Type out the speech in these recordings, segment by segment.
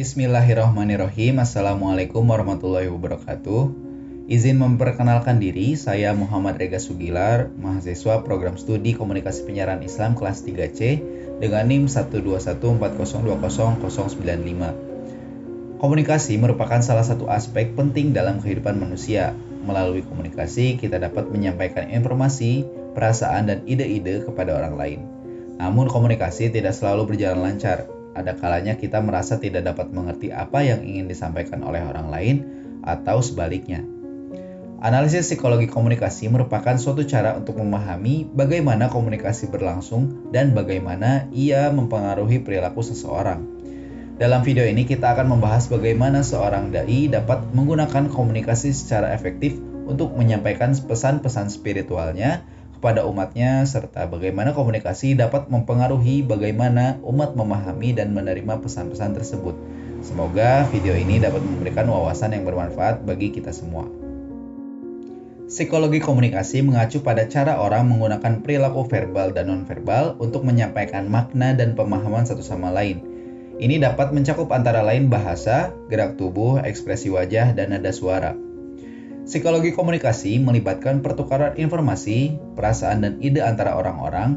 Bismillahirrahmanirrahim. Assalamualaikum warahmatullahi wabarakatuh. Izin memperkenalkan diri, saya Muhammad Rega Sugilar, mahasiswa program studi komunikasi penyiaran Islam kelas 3C dengan NIM 12140200095. Komunikasi merupakan salah satu aspek penting dalam kehidupan manusia. Melalui komunikasi, kita dapat menyampaikan informasi, perasaan, dan ide-ide kepada orang lain. Namun komunikasi tidak selalu berjalan lancar. Ada kalanya kita merasa tidak dapat mengerti apa yang ingin disampaikan oleh orang lain atau sebaliknya. Analisis psikologi komunikasi merupakan suatu cara untuk memahami bagaimana komunikasi berlangsung dan bagaimana ia mempengaruhi perilaku seseorang. Dalam video ini kita akan membahas bagaimana seorang dai dapat menggunakan komunikasi secara efektif untuk menyampaikan pesan-pesan spiritualnya kepada umatnya, serta bagaimana komunikasi dapat mempengaruhi bagaimana umat memahami dan menerima pesan-pesan tersebut. Semoga video ini dapat memberikan wawasan yang bermanfaat bagi kita semua. Psikologi komunikasi mengacu pada cara orang menggunakan perilaku verbal dan nonverbal untuk menyampaikan makna dan pemahaman satu sama lain. Ini dapat mencakup antara lain bahasa, gerak tubuh, ekspresi wajah, dan nada suara. Psikologi komunikasi melibatkan pertukaran informasi, perasaan, dan ide antara orang-orang.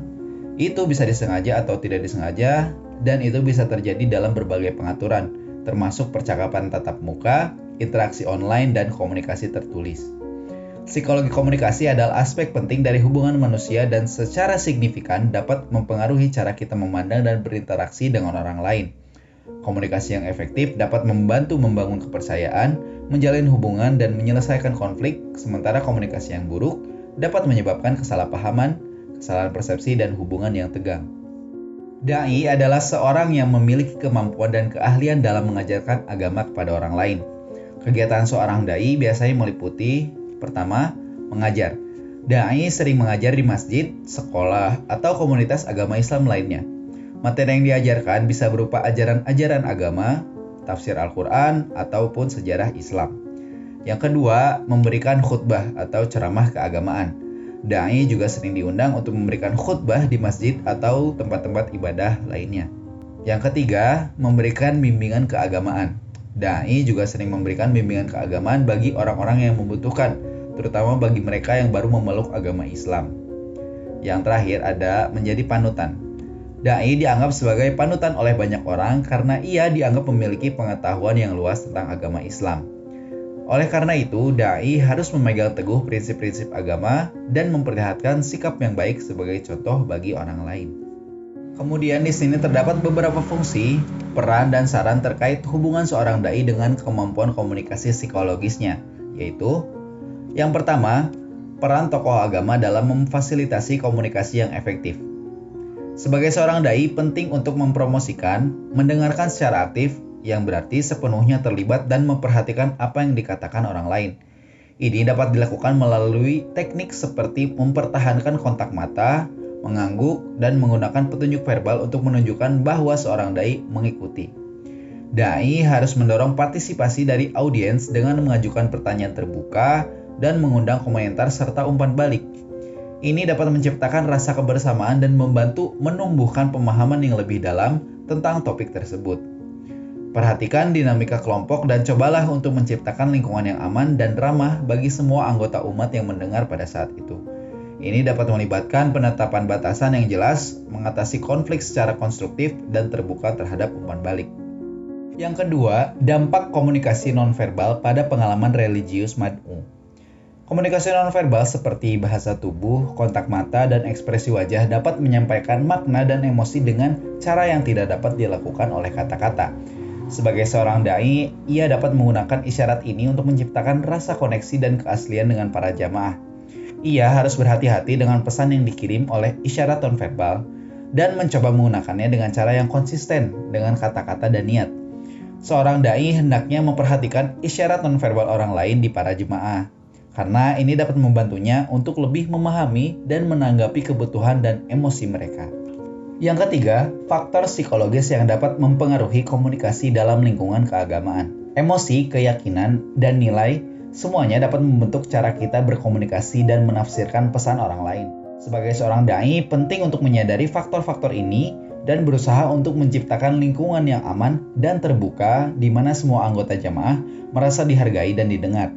Itu bisa disengaja atau tidak disengaja, dan itu bisa terjadi dalam berbagai pengaturan, termasuk percakapan tatap muka, interaksi online, dan komunikasi tertulis. Psikologi komunikasi adalah aspek penting dari hubungan manusia dan secara signifikan dapat mempengaruhi cara kita memandang dan berinteraksi dengan orang lain. Komunikasi yang efektif dapat membantu membangun kepercayaan, menjalin hubungan, dan menyelesaikan konflik, sementara komunikasi yang buruk dapat menyebabkan kesalahpahaman, kesalahan persepsi, dan hubungan yang tegang. Dai adalah seorang yang memiliki kemampuan dan keahlian dalam mengajarkan agama kepada orang lain. Kegiatan seorang dai biasanya meliputi: pertama, mengajar. Dai sering mengajar di masjid, sekolah, atau komunitas agama Islam lainnya. Materi yang diajarkan bisa berupa ajaran-ajaran agama, tafsir Al-Quran, ataupun sejarah Islam. Yang kedua, memberikan khutbah atau ceramah keagamaan. Dai juga sering diundang untuk memberikan khutbah di masjid atau tempat-tempat ibadah lainnya. Yang ketiga, memberikan bimbingan keagamaan. Dai juga sering memberikan bimbingan keagamaan bagi orang-orang yang membutuhkan, terutama bagi mereka yang baru memeluk agama Islam. Yang terakhir ada menjadi panutan. Dai dianggap sebagai panutan oleh banyak orang karena ia dianggap memiliki pengetahuan yang luas tentang agama Islam. Oleh karena itu, dai harus memegang teguh prinsip-prinsip agama dan memperlihatkan sikap yang baik sebagai contoh bagi orang lain. Kemudian di sini terdapat beberapa fungsi, peran, dan saran terkait hubungan seorang dai dengan kemampuan komunikasi psikologisnya, yaitu: yang pertama, peran tokoh agama dalam memfasilitasi komunikasi yang efektif. Sebagai seorang dai, penting untuk mempromosikan, mendengarkan secara aktif, yang berarti sepenuhnya terlibat dan memperhatikan apa yang dikatakan orang lain. Ini dapat dilakukan melalui teknik seperti mempertahankan kontak mata, mengangguk, dan menggunakan petunjuk verbal untuk menunjukkan bahwa seorang dai mengikuti. Dai harus mendorong partisipasi dari audiens dengan mengajukan pertanyaan terbuka dan mengundang komentar serta umpan balik. Ini dapat menciptakan rasa kebersamaan dan membantu menumbuhkan pemahaman yang lebih dalam tentang topik tersebut. Perhatikan dinamika kelompok dan cobalah untuk menciptakan lingkungan yang aman dan ramah bagi semua anggota umat yang mendengar pada saat itu. Ini dapat melibatkan penetapan batasan yang jelas, mengatasi konflik secara konstruktif, dan terbuka terhadap umpan balik. Yang kedua, dampak komunikasi nonverbal pada pengalaman religius mad'u. Komunikasi nonverbal seperti bahasa tubuh, kontak mata, dan ekspresi wajah dapat menyampaikan makna dan emosi dengan cara yang tidak dapat dilakukan oleh kata-kata. Sebagai seorang dai, ia dapat menggunakan isyarat ini untuk menciptakan rasa koneksi dan keaslian dengan para jamaah. Ia harus berhati-hati dengan pesan yang dikirim oleh isyarat nonverbal dan mencoba menggunakannya dengan cara yang konsisten dengan kata-kata dan niat. Seorang dai hendaknya memperhatikan isyarat nonverbal orang lain di para jemaah, karena ini dapat membantunya untuk lebih memahami dan menanggapi kebutuhan dan emosi mereka. Yang ketiga, faktor psikologis yang dapat mempengaruhi komunikasi dalam lingkungan keagamaan. Emosi, keyakinan, dan nilai semuanya dapat membentuk cara kita berkomunikasi dan menafsirkan pesan orang lain. Sebagai seorang dai, penting untuk menyadari faktor-faktor ini dan berusaha untuk menciptakan lingkungan yang aman dan terbuka di mana semua anggota jamaah merasa dihargai dan didengar.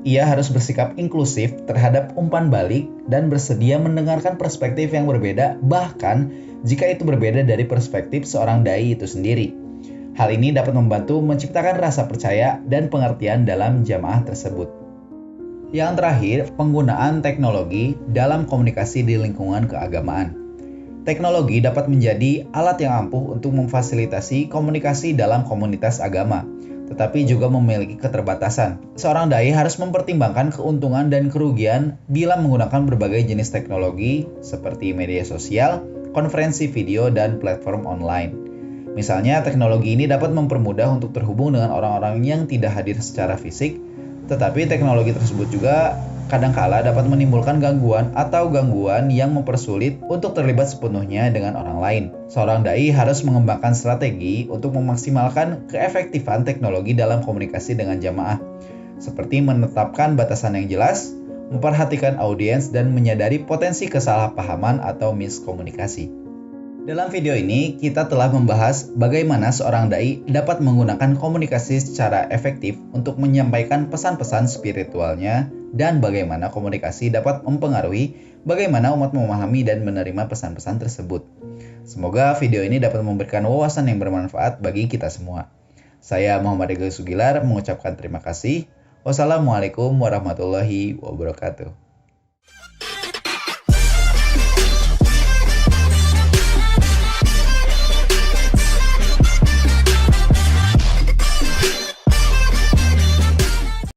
Ia harus bersikap inklusif terhadap umpan balik dan bersedia mendengarkan perspektif yang berbeda, bahkan jika itu berbeda dari perspektif seorang dai itu sendiri. Hal ini dapat membantu menciptakan rasa percaya dan pengertian dalam jamaah tersebut. Yang terakhir, penggunaan teknologi dalam komunikasi di lingkungan keagamaan. Teknologi dapat menjadi alat yang ampuh untuk memfasilitasi komunikasi dalam komunitas agama, tetapi juga memiliki keterbatasan. Seorang dai harus mempertimbangkan keuntungan dan kerugian bila menggunakan berbagai jenis teknologi seperti media sosial, konferensi video, dan platform online. Misalnya, teknologi ini dapat mempermudah untuk terhubung dengan orang-orang yang tidak hadir secara fisik, tetapi teknologi tersebut juga kadangkala dapat menimbulkan gangguan yang mempersulit untuk terlibat sepenuhnya dengan orang lain. Seorang dai harus mengembangkan strategi untuk memaksimalkan keefektifan teknologi dalam komunikasi dengan jamaah, seperti menetapkan batasan yang jelas, memperhatikan audiens, dan menyadari potensi kesalahpahaman atau miskomunikasi. Dalam video ini, kita telah membahas bagaimana seorang dai dapat menggunakan komunikasi secara efektif untuk menyampaikan pesan-pesan spiritualnya dan bagaimana komunikasi dapat mempengaruhi bagaimana umat memahami dan menerima pesan-pesan tersebut. Semoga video ini dapat memberikan wawasan yang bermanfaat bagi kita semua. Saya Muhammad Rizal Sugilar mengucapkan terima kasih. Wassalamualaikum warahmatullahi wabarakatuh.